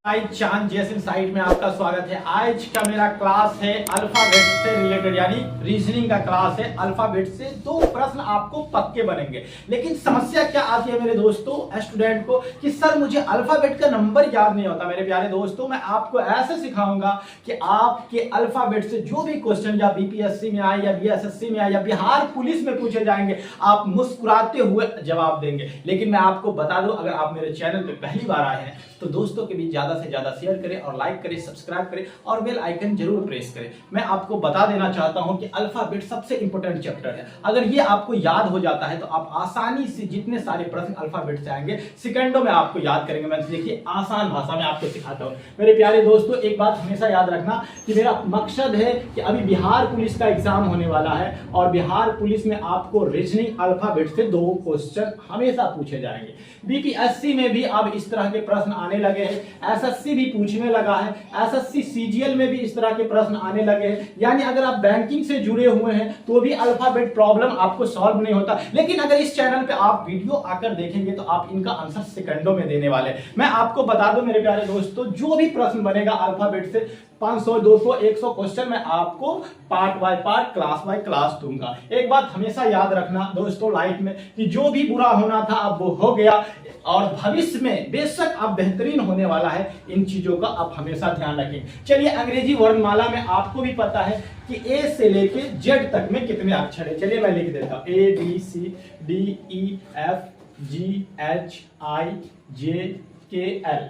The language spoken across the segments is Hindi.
चांद जैसे साइट में आपका स्वागत है। आज का मेरा क्लास है अल्फाबेट से रिलेटेड, यानी रीजनिंग का क्लास है। अल्फाबेट से दो प्रश्न आपको पक्के बनेंगे। लेकिन समस्या क्या आती है मेरे दोस्तों, स्टूडेंट को, कि सर मुझे अल्फाबेट का नंबर याद नहीं होता। मेरे प्यारे दोस्तों, मैं आपको ऐसे सिखाऊंगा कि आपके अल्फाबेट से जो भी क्वेश्चन या बीपीएससी में आए या बीएसएससी में आए या बिहार पुलिस में पूछे जाएंगे, आप मुस्कुराते हुए जवाब देंगे। लेकिन मैं आपको बता दूं, अगर आप मेरे चैनल पे पहली बार आए हैं तो दोस्तों के बीच ज्यादा से ज्यादा शेयर करें और लाइक करें, सब्सक्राइब करें और बेल आइकन जरूर प्रेस करें। मैं आपको बता देना चाहता हूं कि अल्फाबेट सबसे इंपॉर्टेंट चैप्टर है। अगर ये आपको याद हो जाता है तो आप आसानी से जितने सारे प्रश्न अल्फाबेट से आएंगे सेकंडों में आपको याद करेंगे। मैं देखिए आसान भाषा में आपको सिखाता हूं। मेरे प्यारे दोस्तों, एक बात हमेशा याद रखना कि मेरा मकसद है कि अभी बिहार पुलिस का एग्जाम होने वाला है और बिहार पुलिस में आपको रीजनिंग अल्फाबेट से 2 क्वेश्चन हमेशा पूछे जाएंगे। बीपीएससी में भी अब इस तरह के प्रश्न आने लगे हैं, एसएससी भी पूछने लगा है, एसएससी सीजीएल में भी इस तरह के प्रश्न आने लगे हैं। यानी अगर आप बैंकिंग से जुड़े हुए हैं तो भी अल्फाबेट प्रॉब्लम आपको सॉल्व नहीं होता। लेकिन अगर इस चैनल पे आप वीडियो आकर देखेंगे तो आप इनका आंसर सेकंडों में देने वाले हैं। मैं आपको बता दूं मेरे प्यारे दोस्तों, जो भी प्रश्न बनेगा अल्फाबेट से 500, 200, 100 क्वेश्चन मैं आपको part by part, class by class दूंगा। एक बात हमेशा याद रखना दोस्तों लाइफ में, कि जो भी बुरा होना था अब वो हो गया और भविष्य में बेशक आप बेहतरीन होने वाला है। इन चीजों का आप हमेशा ध्यान रखें। चलिए, अंग्रेजी वर्णमाला में आपको भी पता है कि ए से लेके जेड तक में कितने अक्षर है। चलिए मैं लिख देता हूं, A B C D E F G H I J K L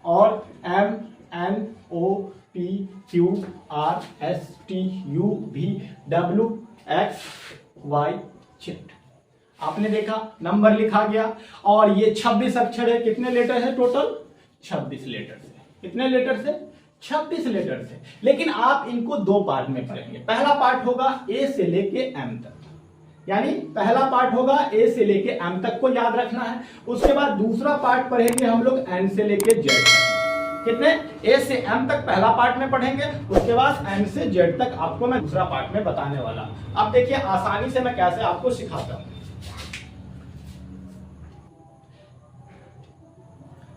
और M N O P Q R S T U V W X Y Z. आपने देखा, नंबर लिखा गया और ये 26 अक्षर है। कितने लेटर है टोटल? 26 लेटर से। कितने लेटर से? 26 लेटर से। लेकिन आप इनको 2 पार्ट में पढ़ेंगे। पहला पार्ट होगा ए से लेके एम तक, यानी पहला पार्ट होगा ए से लेके एम तक को याद रखना है। उसके बाद दूसरा पार्ट पढ़ेंगे हम लोग एन से लेके जेड तक। कितने? ए से एम तक पहला पार्ट में पढ़ेंगे, उसके बाद एम से जेड तक आपको मैं दूसरा पार्ट में बताने वाला। अब देखिए आसानी से मैं कैसे आपको सिखाता हूं।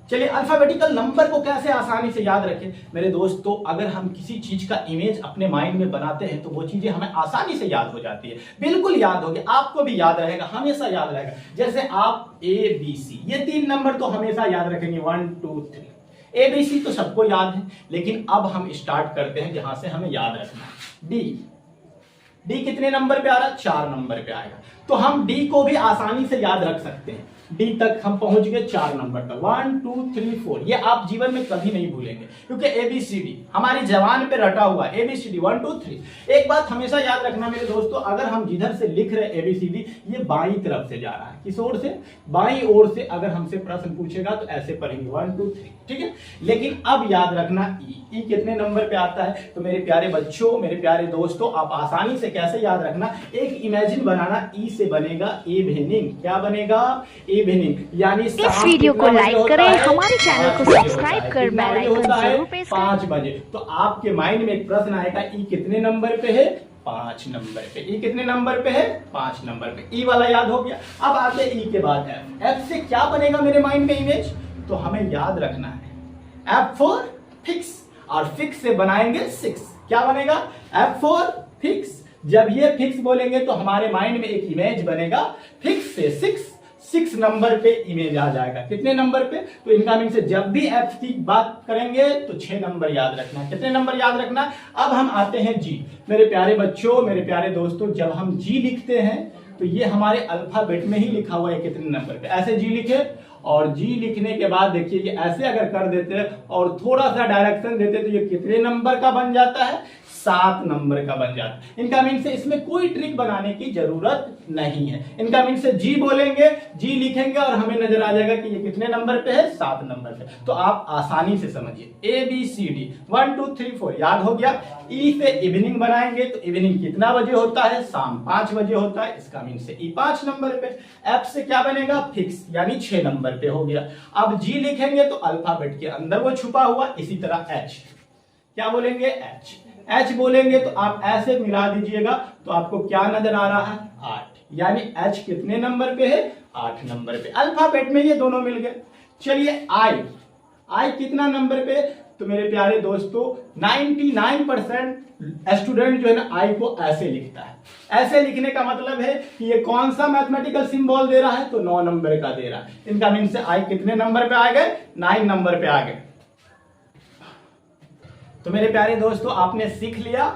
चलिए, अल्फाबेटिकल नंबर को कैसे आसानी से याद रखें। मेरे दोस्तों, अगर हम किसी चीज का इमेज अपने माइंड में बनाते हैं तो वो चीजें हमें आसानी से याद हो जाती है। बिल्कुल याद होगी, आपको भी याद रहेगा, हमेशा याद रहेगा। जैसे आप ए बी सी, ये 3 नंबर तो हमेशा याद रखेंगे, 1 2 3। ए बी सी तो सबको याद है। लेकिन अब हम स्टार्ट करते हैं जहां से हमें याद रखना है। डी, डी कितने नंबर पे आ रहा है? 4 नंबर पे आएगा। तो हम डी को भी आसानी से याद रख सकते हैं। डी तक हम पहुंच गए 4 नंबर तक, 1 2 3 4। ये आप जीवन में कभी नहीं भूलेंगे क्योंकि एबीसीडी हमारी जबान पे रटा हुआ है। एबीसीडी 1 2 3। एक बात हमेशा याद रखना मेरे दोस्तों, अगर हम जिधर से लिख रहे एबीसीडी, ये बाई तरफ से जा रहा है। किस ओर से? बाई ओर से। अगर हमसे प्रश्न पूछेगा तो ऐसे पढ़ेंगे 1 2 3, ठीक है। लेकिन अब याद रखना ई कितने नंबर पे आता है। तो मेरे प्यारे बच्चों, मेरे प्यारे दोस्तों, आप आसानी से कैसे याद रखना, एक इमेजिन बनाना, ई से बनेगा इवनिंग। क्या बनेगा? इवनिंग। यानी इस वीडियो को लाइक करें, हमारे चैनल को सब्सक्राइब कर बेल आइकन जरूर प्रेस करें। 5 बजे। तो आपके माइंड में एक प्रश्न आएगा, ई कितने नंबर पे है? 5 नंबर पे। ई कितने नंबर पे है? 5 नंबर पे। ई वाला याद हो गया। अब आते ई के बाद एफ। एफ से क्या बनेगा मेरे माइंड में इमेज? तो हमें याद रखना है एफ फॉर फिक्स, और फिक्स से बनाएंगे 6। क्या बनेगा? F for fix. जब ये फिक्स बोलेंगे तो हमारे माइंड में एक इमेज बनेगा, फिक्स से 6 नंबर पे इमेज आ जाएगा। कितने नंबर पे? तो इनकमिंग से जब भी एफ की बात करेंगे तो 6 नंबर याद रखना। कितने नंबर याद रखना? अब हम आते हैं जी। मेरे प्यारे बच्चों, मेरे प्यारे दोस्तों, जब हम जी लिखते हैं तो ये हमारे अल्फाबेट में ही लिखा हुआ है कितने नंबर पे। ऐसे जी लिखे और जी लिखने के बाद देखिए ये ऐसे अगर कर देते और थोड़ा सा डायरेक्शन देते तो ये कितने नंबर का बन जाता है? 7 नंबर का बन जाता है। इनकमिंग से इसमें कोई ट्रिक बनाने की जरूरत नहीं है। इनकमिंग से जी बोलेंगे, जी लिखेंगे और हमें नजर आ जाएगा कि ये कितने नंबर पे है? 7 नंबर पे। तो आप आसानी से समझिए, ए बी सी डी 1 2 3 4 याद हो गया। ई से इवनिंग बनाएंगे तो इवनिंग कितना बजे होता है? शाम 5 बजे होता है। इसकमिंग से ई 5 नंबर पे। एफ से क्या बनेगा? फिक्स, यानी 6 नंबर पे हो गया। अब जी लिखेंगे तो अल्फाबेट के अंदर वो छुपा हुआ। इसी तरह एच, क्या बोलेंगे? एच। एच बोलेंगे तो आप ऐसे मिला दीजिएगा तो आपको क्या नजर आ रहा है? 8। यानी एच कितने नंबर पे है? 8 नंबर पे। अल्फाबेट में ये दोनों मिल गए। चलिए आई, आई कितना नंबर पे? तो मेरे प्यारे दोस्तों 99% स्टूडेंट जो है ना आई को ऐसे लिखता है। ऐसे लिखने का मतलब है कि ये कौन सा मैथमेटिकल सिंबल दे रहा है? तो 9 नंबर का दे रहा है। इनका मीन से आई कितने नंबर पे आ गए? 9 नंबर पे आ गए। तो मेरे प्यारे दोस्तों आपने सीख लिया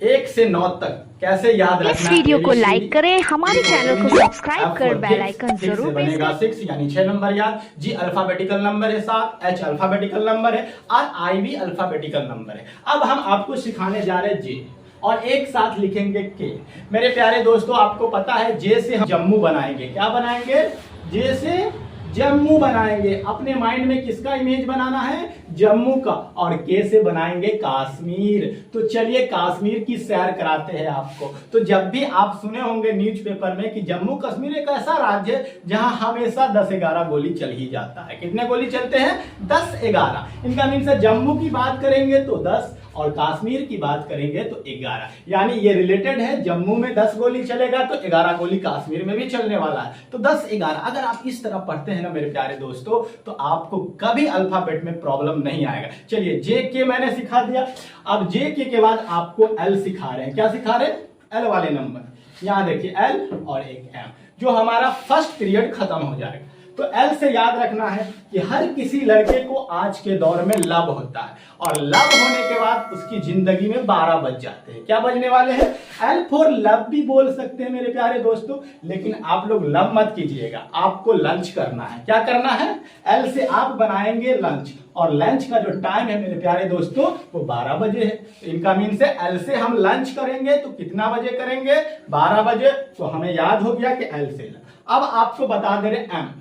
1 से 9 तक कैसे याद रखना है। इस वीडियो को लाइक करें, हमारे चैनल को सब्सक्राइब कर बेल आइकन जरूर प्रेस करें। 6 यानी 6 नंबर याद, जी अल्फाबेटिकल नंबर है 7, एच अल्फाबेटिकल नंबर है और आई भी अल्फाबेटिकल नंबर है। अब हम आपको सिखाने जा रहे हैं जे और एक साथ लिखेंगे के। मेरे प्यारे दोस्तों आपको पता है जे से हम जम्मू बनाएंगे। क्या बनाएंगे? जे से जम्मू बनाएंगे। अपने माइंड में किसका इमेज बनाना है? जम्मू का। और के से बनाएंगे कश्मीर। तो चलिए कश्मीर की सैर कराते हैं आपको। तो जब भी आप सुने होंगे न्यूज़पेपर में कि जम्मू कश्मीर एक ऐसा राज्य है जहां हमेशा 10-11 गोली चल ही जाता है। कितने गोली चलते हैं? 10-11। इनका मीन से जम्मू की बात करेंगे तो 10 और कश्मीर की बात करेंगे तो 11। यानी ये रिलेटेड है। जम्मू में 10 गोली चलेगा तो 11 गोली कश्मीर में भी चलने वाला है। तो 10-11 अगर आप इस तरह पढ़ते हैं ना मेरे प्यारे दोस्तों तो आपको कभी अल्फाबेट में प्रॉब्लम नहीं आएगा। चलिए जे के मैंने सिखा दिया। अब जे के बाद आपको एल सिखा रहे हैं। क्या सिखा रहे हैं? एल वाले नंबर। यहां देखिए एल और एक एम, जो हमारा फर्स्ट पीरियड खत्म हो जाएगा। तो एल से याद रखना है कि हर किसी लड़के को आज के दौर में लव होता है और लव होने के बाद उसकी जिंदगी में 12 बज जाते हैं। क्या बजने वाले हैं? एल फॉर लव भी बोल सकते हैं मेरे प्यारे दोस्तों, लेकिन आप लोग लव मत कीजिएगा, आपको लंच करना है। क्या करना है? एल से आप बनाएंगे लंच और लंच का जो टाइम है मेरे प्यारे दोस्तों वो 12 बजे है। तो इनका मीन से एल से हम लंच करेंगे तो कितना बजे करेंगे? 12 बजे। तो हमें याद हो गया कि एल से। अब आपको बता दे रहे एम।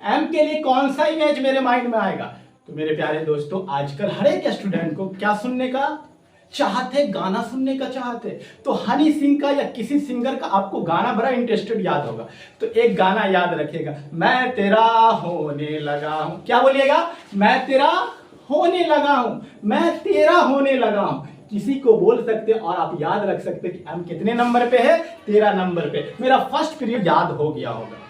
एम के लिए कौन सा इमेज मेरे माइंड में आएगा? तो मेरे प्यारे दोस्तों आजकल हर एक स्टूडेंट को क्या सुनने का चाहते? गाना सुनने का चाहते। तो हनी सिंह का या किसी सिंगर का आपको गाना बड़ा इंटरेस्टेड याद होगा। तो एक गाना याद रखिएगा, मैं तेरा होने लगा हूं। क्या बोलिएगा? मैं तेरा होने लगा हूं, मैं तेरा होने लगा हूं। किसी को बोल सकते और आप याद रख सकते कि एम कितने नंबर पे है? 13 नंबर पे। मेरा फर्स्ट पीरियड याद हो गया होगा।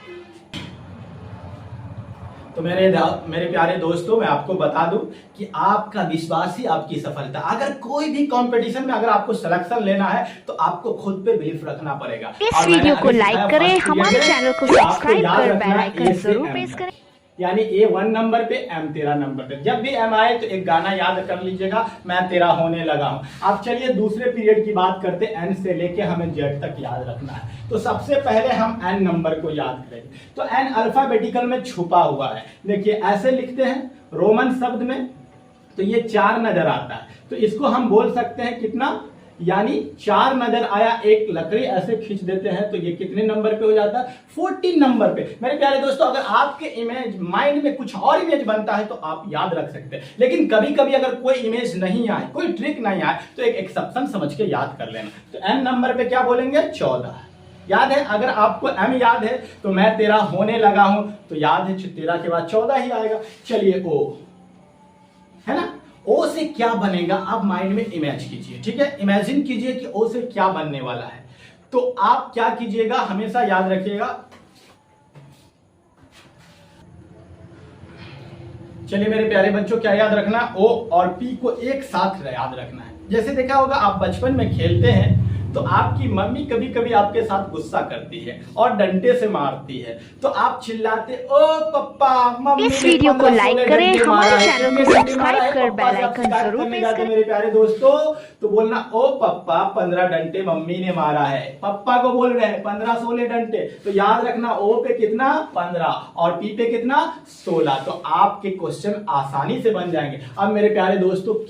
तो मेरे प्यारे दोस्तों मैं आपको बता दूं कि आपका विश्वास ही आपकी सफलता। अगर कोई भी कंपटीशन में अगर आपको सिलेक्शन लेना है तो आपको खुद पे बिलीफ रखना पड़ेगा। इस वीडियो को लाइक करें, हमारे चैनल को सब्सक्राइब कर बेल आइकन जरूर प्रेस करें। यानी ए 1 नंबर पे, एम 13 नंबर पे। जब भी एम आए तो एक गाना याद कर लीजिएगा, मैं तेरा होने लगा हूं। अब चलिए दूसरे पीरियड की बात करते। एन से लेके हमें जेड तक याद रखना है। तो सबसे पहले हम एन नंबर को याद करेंगे। तो एन अल्फाबेटिकल में छुपा हुआ है। देखिए ऐसे लिखते हैं रोमन शब्द में, तो ये 4 नजर आता है। तो इसको हम बोल सकते हैं कितना? यानी 4 नजर आया, एक लकड़ी ऐसे खींच देते हैं तो ये कितने नंबर पे हो जाता है? 14 नंबर पे। मेरे प्यारे दोस्तों अगर आपके इमेज माइंड में कुछ और इमेज बनता है तो आप याद रख सकते हैं, लेकिन कभी कभी अगर कोई इमेज नहीं आए, कोई ट्रिक नहीं आए तो एक एक्सेप्शन समझ के याद कर लेना। तो एन नंबर पे क्या बोलेंगे? 14 याद है। अगर आपको एम याद है तो मैं तेरा होने लगा हूं तो याद है 13 के बाद 14 ही आएगा। चलिए ओ है ना, ओ से क्या बनेगा आप माइंड में इमेज कीजिए। ठीक है, इमेजिन कीजिए कि ओ से क्या बनने वाला है। तो आप क्या कीजिएगा, हमेशा याद रखिएगा। चलिए मेरे प्यारे बच्चों क्या याद रखना है? ओ और पी को एक साथ याद रखना है। जैसे देखा होगा आप बचपन में खेलते हैं तो आपकी मम्मी कभी कभी आपके साथ गुस्सा करती है और डंडे से मारती है, तो आप चिल्लाते ओ पप्पा मम्मी। इस वीडियो को लाइक करें, हमारे चैनल को सब्सक्राइब कर बेल आइकन जरूर प्रेस करें। मेरे प्यारे दोस्तों तो बोलना ओ पप्पा 15 डंडे मम्मी ने मारा है। पप्पा को बोल रहे हैं 15-16 डंडे। तो याद रखना ओ पे कितना? 15 और पी पे कितना? 16। तो आपके क्वेश्चन आसानी से बन जाएंगे। अब मेरे प्यारे दोस्तों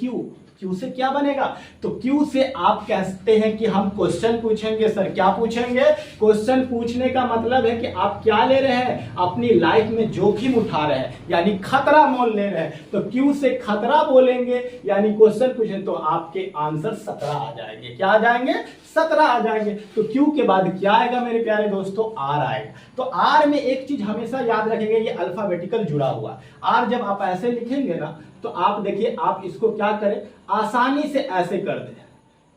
क्यू से क्या बनेगा? तो क्यू से आप कहते हैं कि हम क्वेश्चन पूछेंगे। सर क्या पूछेंगे? क्वेश्चन पूछने का मतलब है कि आप क्या ले रहे हैं? अपनी लाइफ में जोखिम उठा रहे हैं, यानी खतरा मोल ले रहे हैं। तो क्यू से खतरा बोलेंगे यानी क्वेश्चन पूछें तो आपके आंसर 17 आ जाएंगे। क्या आ जाएंगे? 17 आ जाएंगे। तो क्यू के बाद क्या आएगा मेरे प्यारे दोस्तों? आर आएगा। तो आर में एक चीज हमेशा याद रखेंगे, ये अल्फाबेटिकल जुड़ा हुआ। आर जब आप ऐसे लिखेंगे ना तो आप देखिए, आप इसको क्या करें, आसानी से ऐसे कर दें।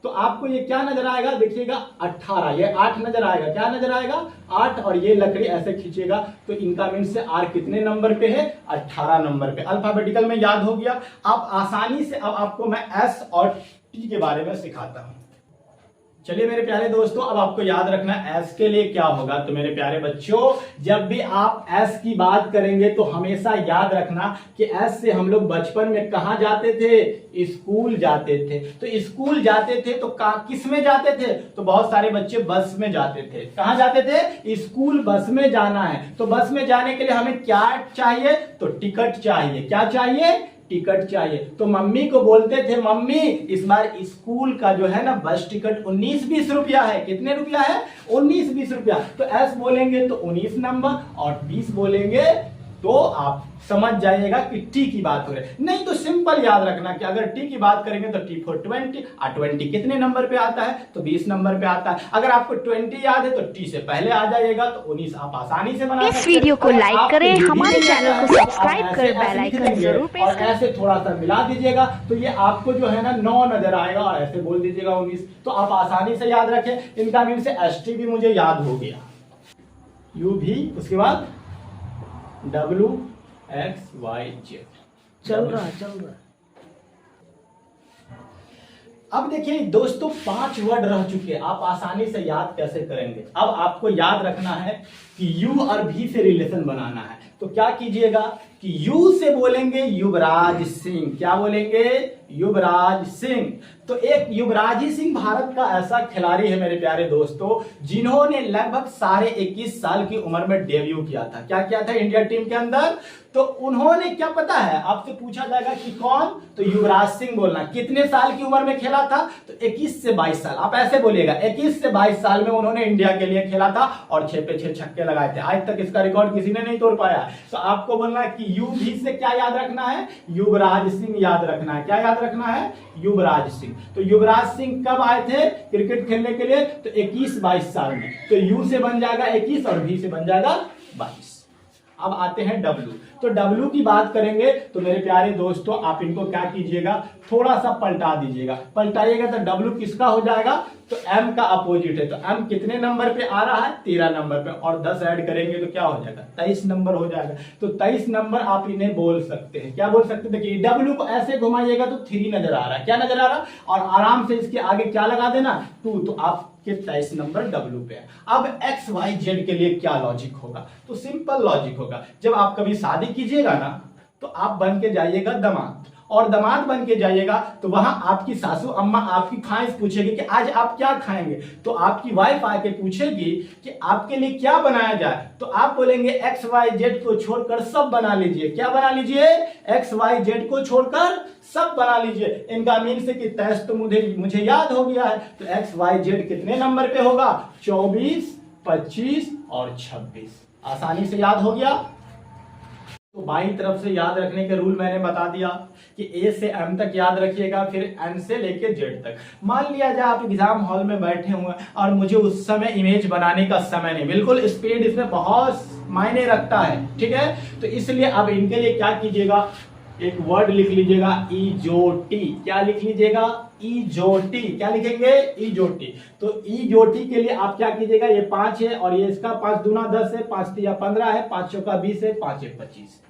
तो आपको ये क्या नजर आएगा, देखिएगा 18, ये 8 नजर आएगा, क्या नजर आएगा 8, और ये लकड़ी ऐसे खींचेगा तो इनका मीन्स से आर कितने नंबर पे है, 18 नंबर पे। अल्फाबेटिकल में याद हो गया। अब आसानी से अब आपको मैं एस और टी के बारे में सिखाता हूं। चलिए मेरे प्यारे दोस्तों, अब आपको याद रखना एस के लिए क्या होगा। तो मेरे प्यारे बच्चों, जब भी आप एस की बात करेंगे तो हमेशा याद रखना कि एस से हम लोग बचपन में कहां जाते थे, स्कूल जाते थे। तो स्कूल जाते थे तो किस में जाते थे, तो बहुत सारे बच्चे बस में जाते थे। कहां जाते थे, स्कूल बस में जाना है। तो बस में जाने के लिए हमें क्या चाहिए, तो टिकट चाहिए। क्या चाहिए, टिकट चाहिए। तो मम्मी को बोलते थे, मम्मी इस बार स्कूल का जो है ना बस टिकट 19-20 रुपया है। कितने रुपया है, 19-20 रुपया। तो एस बोलेंगे तो 19 नंबर, और 20 बोलेंगे तो आप समझ जाइएगा कि टी की बात हो रही है। नहीं तो सिंपल याद रखना कि अगर टी की बात करेंगे तो टी फॉर 20, और 20 कितने नंबर पे आता है, तो 20 नंबर पे आता है। अगर आपको 20 याद है तो टी से पहले आ जाएगा, तो 19 आप आसानी से बना सकते हैं। इस वीडियो को लाइक करें, हमारे चैनल को सब्सक्राइब कर बेल आइकन जरूर प्रेस और करें। ऐसे थोड़ा सा मिला दीजिएगा तो ये आपको जो है ना 9 नजर आएगा, और ऐसे बोल दीजिएगा 19। तो आप आसानी से याद रखें। इनका मीन से एस टी भी मुझे याद हो गया, यू भी, उसके बाद WXYZ चल रहा। अब देखिए दोस्तों, 5 वर्ड रह चुके हैं, आप आसानी से याद कैसे करेंगे। अब आपको याद रखना है कि यू और भी से रिलेशन बनाना है। तो क्या कीजिएगा कि यू से बोलेंगे युवराज सिंह। क्या बोलेंगे, युवराज सिंह। तो एक युवराज सिंह भारत का ऐसा खिलाड़ी है मेरे प्यारे दोस्तों, जिन्होंने लगभग 21.5 साल की उम्र में डेब्यू किया था। क्या किया था इंडिया टीम के अंदर। तो उन्होंने, क्या पता है, आपसे पूछा जाएगा कि कौन, तो युवराज सिंह बोलना। कितने साल की उम्र में खेला था, तो 21 से 22 साल। आप ऐसे बोलिएगा, 21 से 22 साल में उन्होंने इंडिया के लिए खेला था और 6 पे 6 छक्के लगाए थे। आज तक इसका रिकॉर्ड किसी ने नहीं तोड़ पाया। तो आपको बोलना है कि यू भी से क्या याद रखना है, युवराज सिंह याद रखना है। क्या याद रखना है, युवराज सिंह। तो युवराज सिंह कब आए थे क्रिकेट खेलने के लिए, तो 21-22 साल में। तो यू से बन जाएगा 21 और भी से बन जाएगा 22। अब आते हैं डब्ल्यू। तो डब्ल्यू की बात करेंगे तो मेरे प्यारे दोस्तों, आप इनको क्या कीजिएगा, थोड़ा सा पलटा दीजिएगा। पलटाइएगा तो डब्ल्यू किसका हो जाएगा, तो एम का अपोजिट है। तो एम कितने नंबर पे आ रहा है, 13 नंबर पे, और 10 ऐड करेंगे तो क्या हो जाएगा, 23 नंबर हो जाएगा। तो 23 नंबर आप इन्हें बोल सकते हैं। क्या बोल सकते हैं, देखिए डब्ल्यू को ऐसे घुमाइएगा तो 3 नजर आ रहा है। क्या नजर आ रहा है, और आराम से इसके आगे क्या लगा देना, 2। तो आपके 23 नंबर डब्ल्यू पे है। अब XYZ के लिए क्या लॉजिक होगा, तो सिंपल लॉजिक होगा। जब आप कभी शादी कीजिएगा ना, तो आप बन के जाइएगा दामाद, और दामाद बन के जाइएगा तो वहां आपकी सासू अम्मा आपकी ख्वाहिश पूछेगी कि आज आप क्या खाएंगे। तो आपकी वाइफ आके पूछेगी कि आपके लिए क्या बनाया जाए, तो आप बोलेंगे XYZ को छोड़कर सब बना लीजिए। क्या बना लीजिए, XYZ को छोड़कर सब बना लीजिए। इनका मीन से कि टेस्ट तो मुझे याद हो गया है। तो XYZ कितने नंबर पे होगा, 24, 25 और 26। आसानी से याद हो गया। तो बाईं तरफ से याद रखने के रूल मैंने बता दिया कि ए से एम तक याद रखिएगा, फिर एन से लेके जेड तक। मान लिया जाए आप एग्जाम हॉल में बैठे हुए और मुझे उस समय इमेज बनाने का समय नहीं, बिल्कुल स्पीड इसमें बहुत मायने रखता है, ठीक है। तो इसलिए अब इनके लिए क्या कीजिएगा, एक वर्ड लिख लीजिएगा, इजोटी। क्या लिख लीजिएगा, इजोटी। क्या लिखेंगे, इजोटी। तो इजोटी के लिए आप क्या कीजिएगा, ये 5 है और ये इसका 5 दूना 10 है, 5 तिया 15 है, 5 चौका 20 है, 5 एक 25।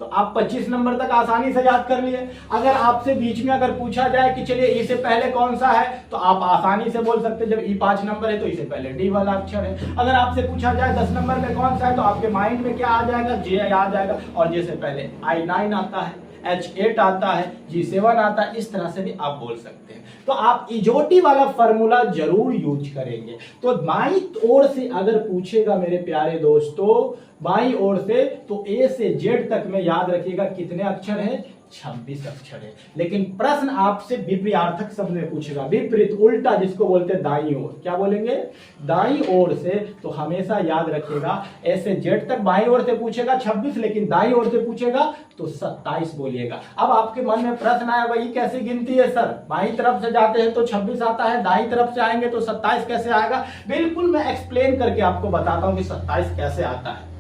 तो आप 25 नंबर तक आसानी से याद कर लिए। अगर आपसे बीच में अगर पूछा जाए कि चलिए ई से पहले कौन सा है, तो आप आसानी से बोल सकते हैं जब ई 5 नंबर है तो इससे पहले डी वाला अक्षर है। अगर आपसे पूछा जाए 10 नंबर में कौन सा है, तो आपके माइंड में क्या आ जाएगा, जे आ जाएगा, और जे से पहले I9 आता है, H8 आता है, G7 आता है। इस तरह से भी आप बोल सकते हैं। तो आप इजोटी वाला फॉर्मूला जरूर यूज करेंगे। तो बाईं ओर से अगर पूछेगा मेरे प्यारे दोस्तों, बाईं ओर से, तो ए से जेड तक में याद रखिएगा कितने अक्षर है, 26 अक्षर है। लेकिन प्रश्न आपसे विपरीतार्थक शब्द में पूछेगा, विपरीत, उल्टा, जिसको बोलते हैं दाईं ओर। क्या बोलेंगे, दाईं ओर से। तो हमेशा याद रखिएगा ए से जेड तक बाईं ओर से पूछेगा 26, लेकिन दाईं ओर से पूछेगा तो 27 बोलिएगा। अब आपके मन में प्रश्न आया, वही कैसी गिनती है सर, बाईं तरफ से जाते हैं तो 26 आता है, दाईं तरफ से आएंगे तो 27 कैसे आएगा। बिल्कुल मैं एक्सप्लेन करके आपको बताता हूं कि 27 कैसे आता है।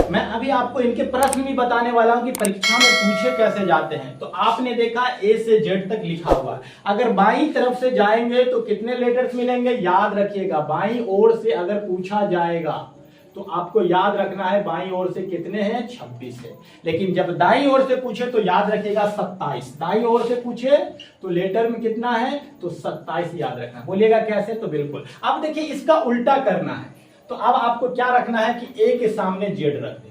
मैं अभी आपको इनके प्रश्न भी बताने वाला हूं कि परीक्षा में पूछे कैसे जाते हैं। तो आपने देखा ए से जेड तक लिखा हुआ है, अगर बाईं तरफ से जाएंगे तो कितने लेटर्स मिलेंगे, याद रखिएगा बाईं ओर से अगर पूछा जाएगा तो आपको याद रखना है बाईं ओर से कितने हैं, 26 है। लेकिन जब दाईं ओर से पूछे तो याद रखिएगा 27। दाईं ओर से पूछे तो लेटर में कितना है, तो 27 याद रखना। बोलिएगा कैसे, तो बिल्कुल। अब देखिए इसका उल्टा करना है, तो अब आपको क्या रखना है कि ए के सामने जेड रख दीजिए,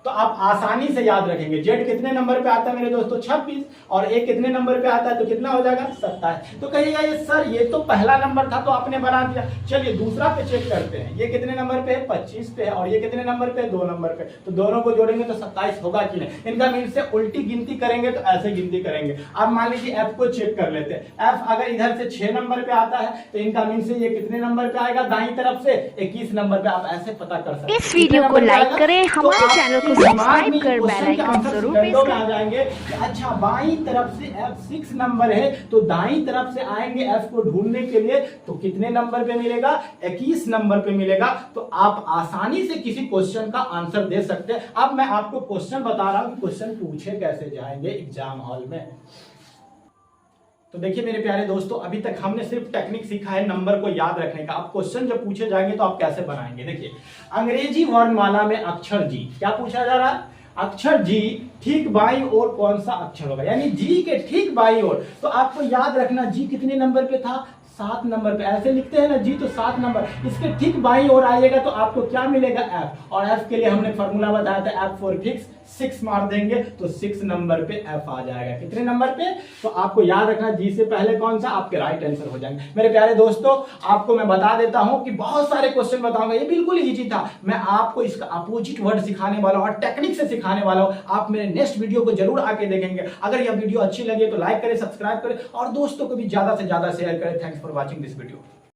तो आप आसानी से याद रखेंगे। जेड कितने नंबर पे आता है मेरे दोस्तों, 26, और ए कितने नंबर पे आता है, तो कितना हो जाएगा, 27। तो कहिएगा ये सर ये तो पहला नंबर था तो आपने बना दिया। चलिए दूसरा पे चेक करते हैं, ये कितने नंबर पे है, 25 पे है, और ये कितने नंबर पे है, 2 नंबर पे। तो दोनों को जोड़ेंगे तो 27 होगा कि नहीं। इनका मीन से उल्टी गिनती करेंगे तो ऐसे गिनती करेंगे। अब मान लीजिए एफ को चेक कर लेते हैं, एफ अगर इधर से 6 नंबर पे आता है तो इनका मीन से ये कितने नंबर पे आएगा, दाईं तरफ से 21 नंबर पे। आप ऐसे पता कर सकते हैं। इस वीडियो को लाइक करें, हमारे चैनल को सब्सक्राइब कर बेल आइकन जरूर प्रेस आ करें। जाएंगे। अच्छा बाईं तरफ से F6 नंबर है तो दाईं तरफ से आएंगे F को ढूंढने के लिए, तो कितने नंबर पे मिलेगा, 21 नंबर पे मिलेगा। तो आप आसानी से किसी क्वेश्चन का आंसर दे सकते हैं। अब मैं आपको क्वेश्चन बता रहा हूं कि क्वेश्चन पूछे कैसे जाएंगे एग्जाम हॉल में। तो देखिए मेरे प्यारे दोस्तों, अभी तक हमने सिर्फ टेक्निक सीखा है नंबर को याद रखने का। अब क्वेश्चन जब पूछे जाएंगे तो आप कैसे बनाएंगे। देखिए अंग्रेजी वर्णमाला में अक्षर जी, क्या पूछा जा रहा है, अक्षर जी ठीक बाईं ओर कौन सा अक्षर होगा, यानी जी के ठीक बाईं ओर। तो आपको याद रखना जी कितने नंबर पे था, 7 नंबर पे। ऐसे लिखते हैं ना जी, तो 7 नंबर, इसके ठीक बाईं ओर आइएगा तो आपको क्या मिलेगा, एफ। और एफ के लिए हमने फॉर्मूला बताया था, एफ फॉर फिक्स, 6 मार देंगे तो 6 नंबर पे एफ आ जाएगा। कितने नंबर पे, तो आपको याद रखना जी से पहले कौन सा, आपके राइट आंसर हो जाएंगे। मेरे प्यारे दोस्तों आपको मैं बता देता हूं कि बहुत सारे क्वेश्चन बताऊंगा, ये बिल्कुल इजी था। मैं आपको इसका अपोजिट वर्ड सिखाने वाला हूं और टेक्निक से सिखाने वाला हूं। आप मेरे नेक्स्ट वीडियो को जरूर आके देखेंगे। अगर यह वीडियो अच्छी लगे तो लाइक करें, सब्सक्राइब करें और दोस्तों को भी ज्यादा से ज्यादा शेयर करें। Thanks for watching this video.